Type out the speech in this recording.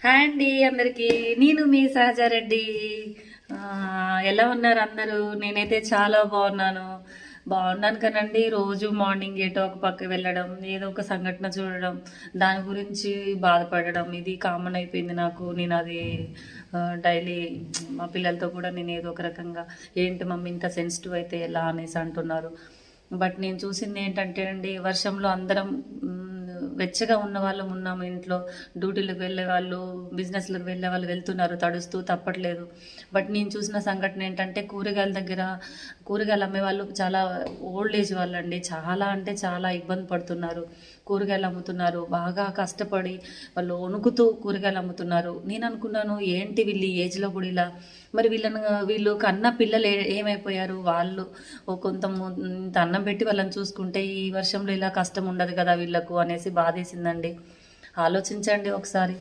Hi అండి అందరికీ. నేను మీ సహజారెడ్డి. ఆ, ఎలా ఉన్నారు అందరూ? నేనైతే చాలా బాగున్నాను కనండి. రోజు మార్నింగ్ ఏటో ఒక పక్క వెళ్ళడం, ఏదో ఒక సంఘటన చూడడం, దాని గురించి బాధపడడం, ఇది కామన్ అయిపోయింది నాకు. నేను అది డైలీ మా పిల్లలతో కూడా నేను ఏదో ఒక రకంగా, ఏంటి మమ్మీ ఇంత సెన్సిటివ్ అయితే ఎలా అనేసి అంటున్నారు. బట్ నేను చూసింది ఏంటంటే అండి, వర్షంలో అందరం వెచ్చగా ఉన్న వాళ్ళం ఉన్నాము ఇంట్లో. డ్యూటీలకు వెళ్ళే వాళ్ళు, బిజినెస్లకు వెళ్ళే వాళ్ళు వెళ్తున్నారు తడుస్తూ, తప్పట్లేదు. బట్ నేను చూసిన సంఘటన ఏంటంటే, కూరగాయల దగ్గర కూరగాయలు అమ్మే వాళ్ళు చాలా ఓల్డ్ ఏజ్ వాళ్ళండి. చాలా అంటే చాలా ఇబ్బంది పడుతున్నారు. కూరగాయలు అమ్ముతున్నారు, బాగా కష్టపడి వాళ్ళు వణుకుతూ కూరగాయలు అమ్ముతున్నారు. నేను అనుకున్నాను, ఏంటి వీళ్ళు ఈ ఏజ్లో కూడా ఇలా, మరి వీళ్ళు కన్న పిల్లలు ఏమైపోయారు? వాళ్ళు ఇంత అన్నం పెట్టి వాళ్ళని చూసుకుంటే ఈ వర్షంలో ఇలా కష్టం ఉండదు కదా వీళ్ళకు అనేసి బాధేసిందండి. ఆలోచించండి ఒకసారి.